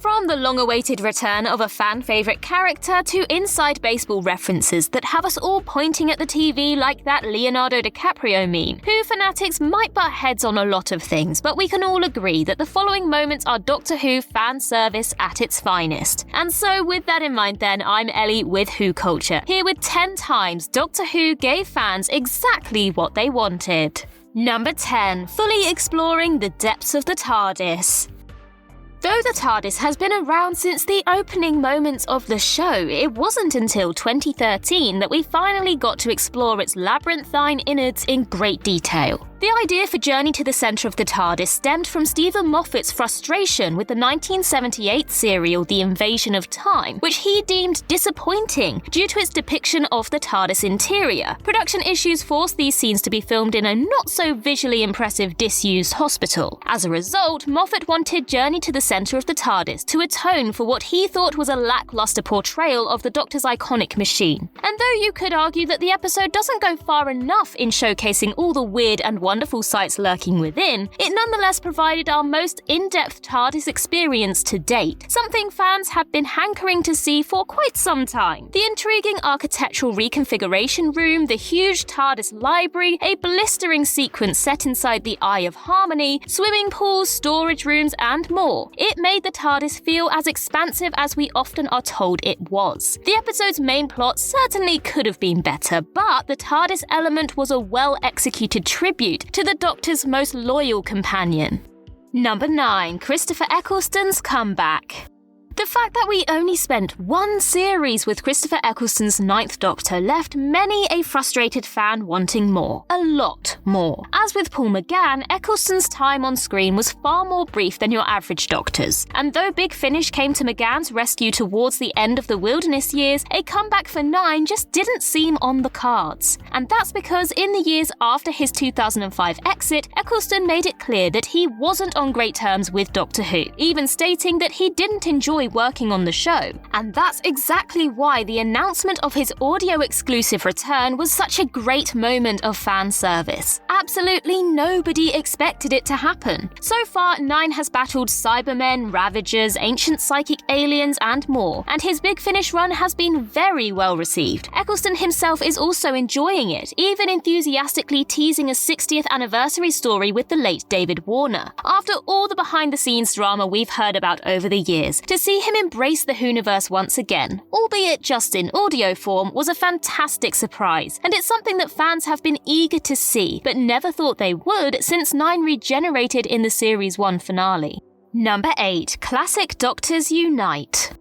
From the long-awaited return of a fan-favourite character to inside baseball references that have us all pointing at the TV like that Leonardo DiCaprio meme, Who fanatics might butt heads on a lot of things, but we can all agree that the following moments are Doctor Who fan service at its finest. And so with that in mind then, I'm Ellie with Who Culture, here with 10 times Doctor Who gave fans exactly what they wanted. Number 10. Fully exploring the depths of the TARDIS. Though the TARDIS has been around since the opening moments of the show, it wasn't until 2013 that we finally got to explore its labyrinthine innards in great detail. The idea for Journey to the Centre of the TARDIS stemmed from Stephen Moffat's frustration with the 1978 serial The Invasion of Time, which he deemed disappointing due to its depiction of the TARDIS interior. Production issues forced these scenes to be filmed in a not-so-visually impressive disused hospital. As a result, Moffat wanted Journey to the Centre of the TARDIS to atone for what he thought was a lacklustre portrayal of the Doctor's iconic machine. And though you could argue that the episode doesn't go far enough in showcasing all the weird and wonderful sights lurking within, it nonetheless provided our most in-depth TARDIS experience to date, something fans have been hankering to see for quite some time. The intriguing architectural reconfiguration room, the huge TARDIS library, a blistering sequence set inside the Eye of Harmony, swimming pools, storage rooms, and more. It made the TARDIS feel as expansive as we often are told it was. The episode's main plot certainly could have been better, but the TARDIS element was a well-executed tribute to the Doctor's most loyal companion. Number 9. Christopher Eccleston's comeback. The fact that we only spent one series with Christopher Eccleston's Ninth Doctor left many a frustrated fan wanting more. A lot more. As with Paul McGann, Eccleston's time on screen was far more brief than your average Doctor's. And though Big Finish came to McGann's rescue towards the end of the Wilderness years, a comeback for 9 just didn't seem on the cards. And that's because in the years after his 2005 exit, Eccleston made it clear that he wasn't on great terms with Doctor Who, even stating that he didn't enjoy working on the show. And that's exactly why the announcement of his audio-exclusive return was such a great moment of fan service. Absolutely nobody expected it to happen. So far, 9 has battled Cybermen, Ravagers, ancient psychic aliens, and more, and his Big Finish run has been very well received. Eccleston himself is also enjoying it, even enthusiastically teasing a 60th anniversary story with the late David Warner. After all the behind-the-scenes drama we've heard about over the years, to see him embrace the Whoniverse once again, albeit just in audio form, was a fantastic surprise, and it's something that fans have been eager to see, but never thought they would since 9 regenerated in the Series 1 finale. Number 8. Classic Doctors Unite.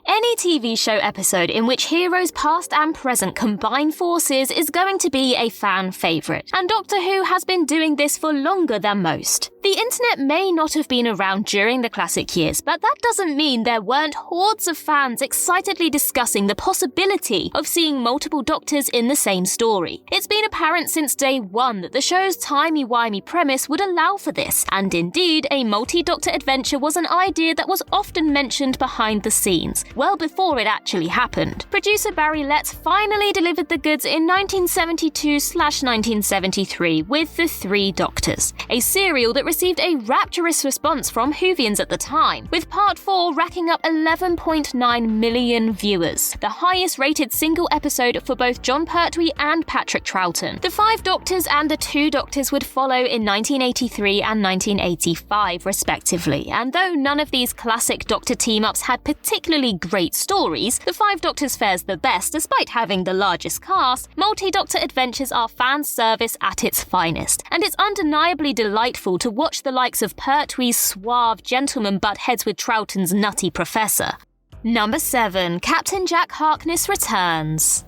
Any TV show episode in which heroes past and present combine forces is going to be a fan favourite, and Doctor Who has been doing this for longer than most. The internet may not have been around during the classic years, but that doesn't mean there weren't hordes of fans excitedly discussing the possibility of seeing multiple Doctors in the same story. It's been apparent since day one that the show's timey-wimey premise would allow for this, and indeed, a multi-Doctor adventure was an idea that was often mentioned behind the scenes, well before it actually happened. Producer Barry Letts finally delivered the goods in 1972/1973 with The Three Doctors, a serial that received a rapturous response from Whovians at the time, with Part 4 racking up 11.9 million viewers, the highest rated single episode for both Jon Pertwee and Patrick Troughton. The 5 Doctors and the 2 Doctors would follow in 1983 and 1985 respectively, and though none of these classic Doctor team-ups had particularly great stories, the 5 Doctors fares the best despite having the largest cast. Multi-Doctor adventures are fan service at its finest, and it's undeniably delightful to watch the likes of Pertwee's suave gentleman butt heads with Troughton's nutty professor. Number 7. Captain Jack Harkness returns.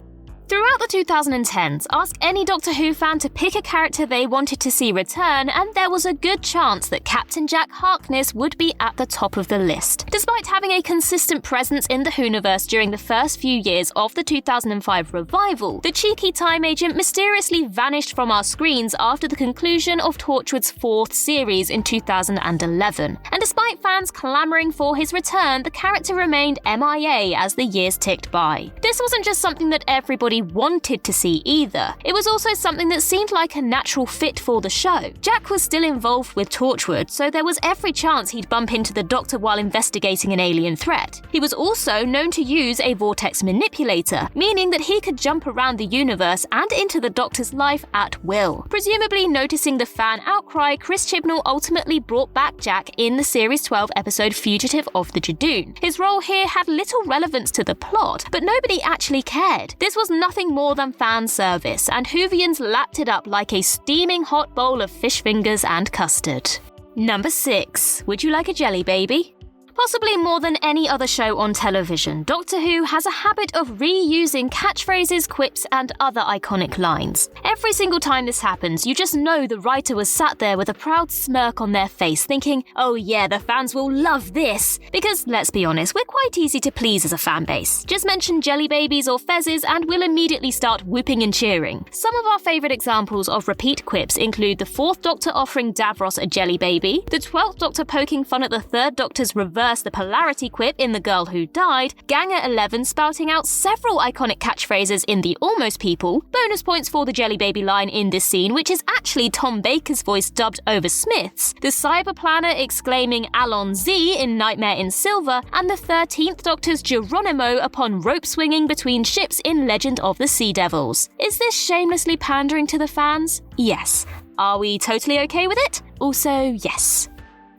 Throughout the 2010s, ask any Doctor Who fan to pick a character they wanted to see return, and there was a good chance that Captain Jack Harkness would be at the top of the list. Despite having a consistent presence in the Whoniverse during the first few years of the 2005 revival, the cheeky time agent mysteriously vanished from our screens after the conclusion of Torchwood's 4th series in 2011. And despite fans clamouring for his return, the character remained MIA as the years ticked by. This wasn't just something that everybody necessarily wanted to see either. It was also something that seemed like a natural fit for the show. Jack was still involved with Torchwood, so there was every chance he'd bump into the Doctor while investigating an alien threat. He was also known to use a vortex manipulator, meaning that he could jump around the universe and into the Doctor's life at will. Presumably noticing the fan outcry, Chris Chibnall ultimately brought back Jack in the Series 12 episode Fugitive of the Judoon. His role here had little relevance to the plot, but nobody actually cared. This was nothing more than fan service, and Whovians lapped it up like a steaming hot bowl of fish fingers and custard. Number 6. Would you like a jelly baby? Possibly more than any other show on television, Doctor Who has a habit of reusing catchphrases, quips, and other iconic lines. Every single time this happens, you just know the writer was sat there with a proud smirk on their face thinking, oh yeah, the fans will love this. Because, let's be honest, we're quite easy to please as a fan base. Just mention jelly babies or fezzes and we'll immediately start whooping and cheering. Some of our favourite examples of repeat quips include the 4th Doctor offering Davros a jelly baby, the 12th Doctor poking fun at the 3rd Doctor's reverse the polarity quip in The Girl Who Died, Ganger 11 spouting out several iconic catchphrases in The Almost People, bonus points for the jelly baby line in this scene, which is actually Tom Baker's voice dubbed over Smith's, the Cyber Planner exclaiming Alon Z in Nightmare in Silver, and the 13th Doctor's Geronimo upon rope swinging between ships in Legend of the Sea Devils. Is this shamelessly pandering to the fans? Yes. Are we totally okay with it? Also, yes.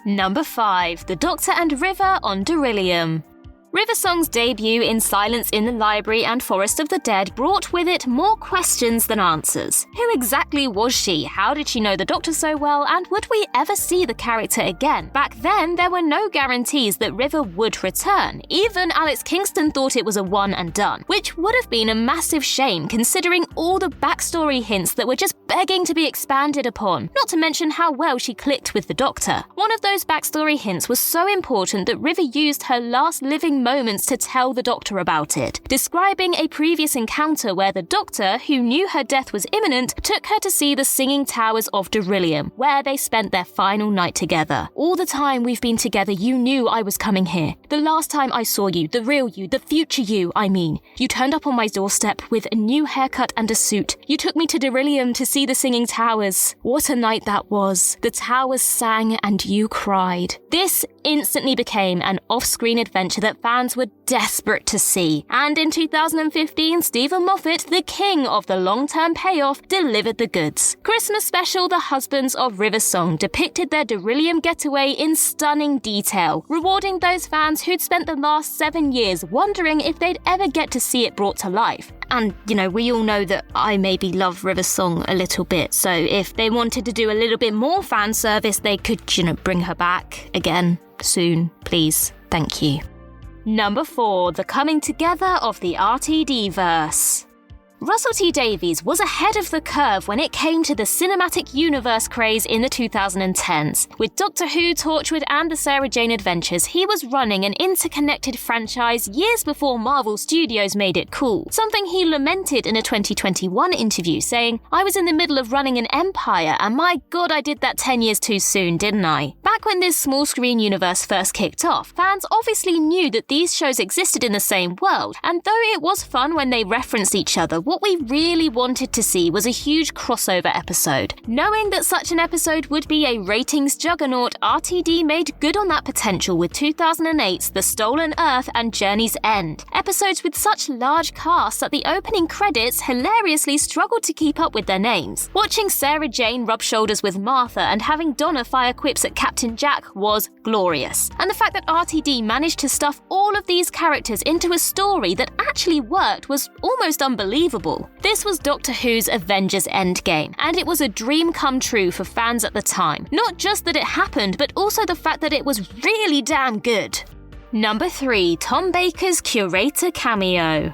Number 5. The Doctor and River on Darillium. River Song's debut in Silence in the Library and Forest of the Dead brought with it more questions than answers. Who exactly was she? How did she know the Doctor so well? And would we ever see the character again? Back then, there were no guarantees that River would return. Even Alex Kingston thought it was a one and done, which would have been a massive shame considering all the backstory hints that were just begging to be expanded upon, not to mention how well she clicked with the Doctor. One of those backstory hints was so important that River used her last living moments to tell the Doctor about it, describing a previous encounter where the Doctor, who knew her death was imminent, took her to see the Singing Towers of Darillium, where they spent their final night together. All the time we've been together, you knew I was coming here. The last time I saw you, the real you, the future you, I mean. You turned up on my doorstep with a new haircut and a suit. You took me to Darillium to see the Singing Towers. What a night that was. The towers sang and you cried. This instantly became an off-screen adventure that fans were desperate to see. And in 2015, Stephen Moffat, the king of the long-term payoff, delivered the goods. Christmas special The Husbands of River Song depicted their Darillium getaway in stunning detail, rewarding those fans who'd spent the last 7 years wondering if they'd ever get to see it brought to life. And, we all know that I maybe love River Song a little bit, so if they wanted to do a little bit more fan service, they could, bring her back again soon, please. Thank you. Number 4. The coming together of the RTD-VERSE. Russell T Davies was ahead of the curve when it came to the cinematic universe craze in the 2010s. With Doctor Who, Torchwood and the Sarah Jane Adventures, he was running an interconnected franchise years before Marvel Studios made it cool. Something he lamented in a 2021 interview, saying, "I was in the middle of running an empire and my god I did that 10 years too soon, didn't I?" Back when this small screen universe first kicked off, fans obviously knew that these shows existed in the same world, and though it was fun when they referenced each other, what we really wanted to see was a huge crossover episode. Knowing that such an episode would be a ratings juggernaut, RTD made good on that potential with 2008's The Stolen Earth and Journey's End, episodes with such large casts that the opening credits hilariously struggled to keep up with their names. Watching Sarah Jane rub shoulders with Martha and having Donna fire quips at Captain Jack was glorious. And the fact that RTD managed to stuff all of these characters into a story that actually worked was almost unbelievable. This was Doctor Who's Avengers Endgame, and it was a dream come true for fans at the time. Not just that it happened, but also the fact that it was really damn good. Number 3. Tom Baker's Curator cameo.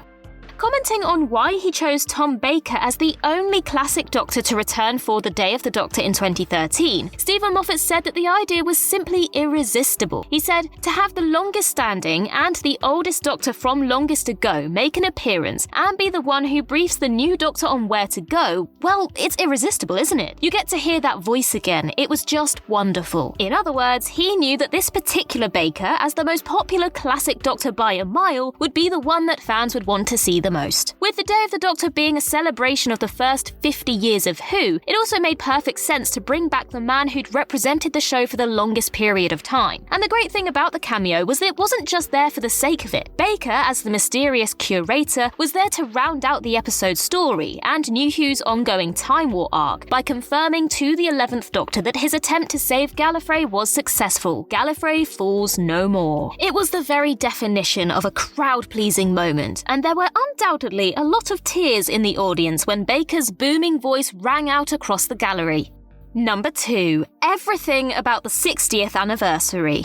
Commenting on why he chose Tom Baker as the only classic Doctor to return for The Day of the Doctor in 2013, Stephen Moffat said that the idea was simply irresistible. He said, "To have the longest standing and the oldest Doctor from longest ago make an appearance and be the one who briefs the new Doctor on where to go, well, it's irresistible, isn't it? You get to hear that voice again. It was just wonderful." In other words, he knew that this particular Baker, as the most popular classic Doctor by a mile, would be the one that fans would want to see the the most. With the Day of the Doctor being a celebration of the first 50 years of Who, it also made perfect sense to bring back the man who'd represented the show for the longest period of time. And the great thing about the cameo was that it wasn't just there for the sake of it. Baker, as the mysterious curator, was there to round out the episode's story and New Who's ongoing Time War arc by confirming to the 11th Doctor that his attempt to save Gallifrey was successful. Gallifrey falls no more. It was the very definition of a crowd-pleasing moment, and there were undoubtedly a lot of tears in the audience when Baker's booming voice rang out across the gallery. Number 2. Everything about the 60th anniversary.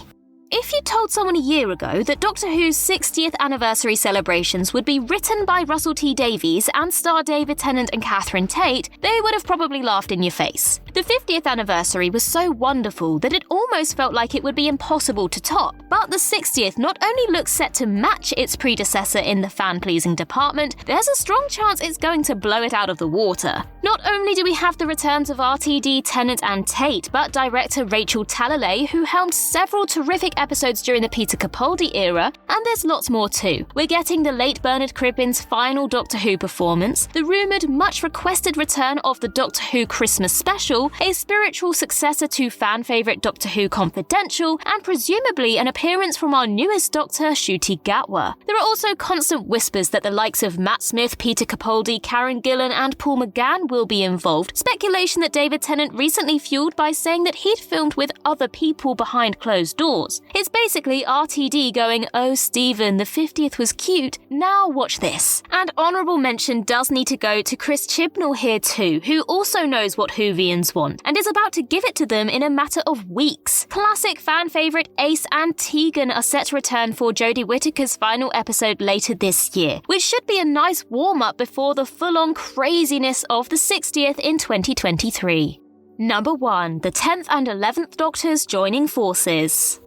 If you told someone a year ago that Doctor Who's 60th anniversary celebrations would be written by Russell T Davies and star David Tennant and Catherine Tate, they would have probably laughed in your face. The 50th anniversary was so wonderful that it almost felt like it would be impossible to top, but the 60th not only looks set to match its predecessor in the fan-pleasing department, there's a strong chance it's going to blow it out of the water. Not only do we have the returns of RTD, Tennant and Tate, but director Rachel Talalay, who helmed several terrific episodes during the Peter Capaldi era, and there's lots more too. We're getting the late Bernard Cribbin's final Doctor Who performance, the rumoured, much-requested return of the Doctor Who Christmas special, a spiritual successor to fan-favourite Doctor Who Confidential, and presumably an appearance from our newest Doctor, Ncuti Gatwa. There are also constant whispers that the likes of Matt Smith, Peter Capaldi, Karen Gillan and Paul McGann will be involved, speculation that David Tennant recently fueled by saying that he'd filmed with other people behind closed doors. It's basically RTD going, "Oh Stephen, the 50th was cute, now watch this." And honourable mention does need to go to Chris Chibnall here too, who also knows what Whovians want, and is about to give it to them in a matter of weeks. Classic fan favourite Ace and Tegan are set to return for Jodie Whittaker's final episode later this year, which should be a nice warm-up before the full-on craziness of the 60th in 2023. Number 1. The 10th and 11th Doctors joining forces.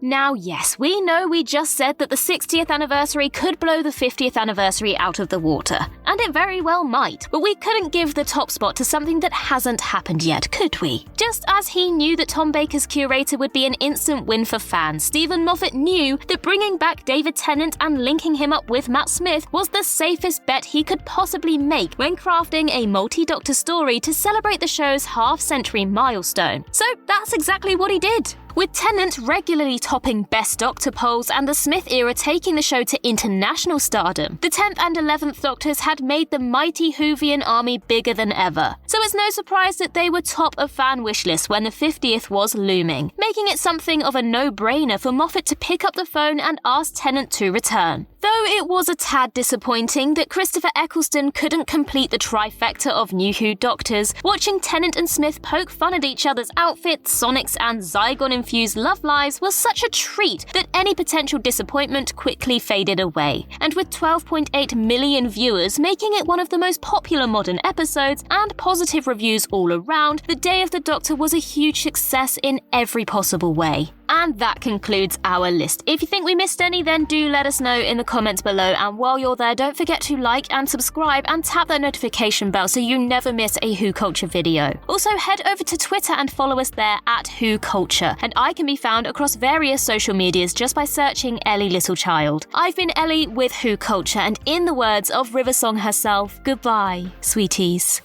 Now yes, we know we just said that the 60th anniversary could blow the 50th anniversary out of the water, and it very well might, but we couldn't give the top spot to something that hasn't happened yet, could we? Just as he knew that Tom Baker's Curator would be an instant win for fans, Stephen Moffat knew that bringing back David Tennant and linking him up with Matt Smith was the safest bet he could possibly make when crafting a multi-Doctor story to celebrate the show's half-century milestone. So that's exactly what he did. With Tennant regularly topping Best Doctor polls and the Smith era taking the show to international stardom, the 10th and 11th Doctors had made the mighty Whovian army bigger than ever. So it's no surprise that they were top of fan wish lists when the 50th was looming, making it something of a no-brainer for Moffat to pick up the phone and ask Tennant to return. Though it was a tad disappointing that Christopher Eccleston couldn't complete the trifecta of New Who Doctors, watching Tennant and Smith poke fun at each other's outfits, sonics and Zygon-infused love lives was such a treat that any potential disappointment quickly faded away. And with 12.8 million viewers making it one of the most popular modern episodes and positive reviews all around, The Day of the Doctor was a huge success in every possible way. And that concludes our list. If you think we missed any, then do let us know in the comments below, and while you're there, don't forget to like and subscribe and tap that notification bell so you never miss a Who Culture video. Also head over to Twitter and follow us there at Who Culture, and I can be found across various social medias just by searching Ellie Littlechild. I've been Ellie with Who Culture, and in the words of River Song herself, goodbye, sweeties.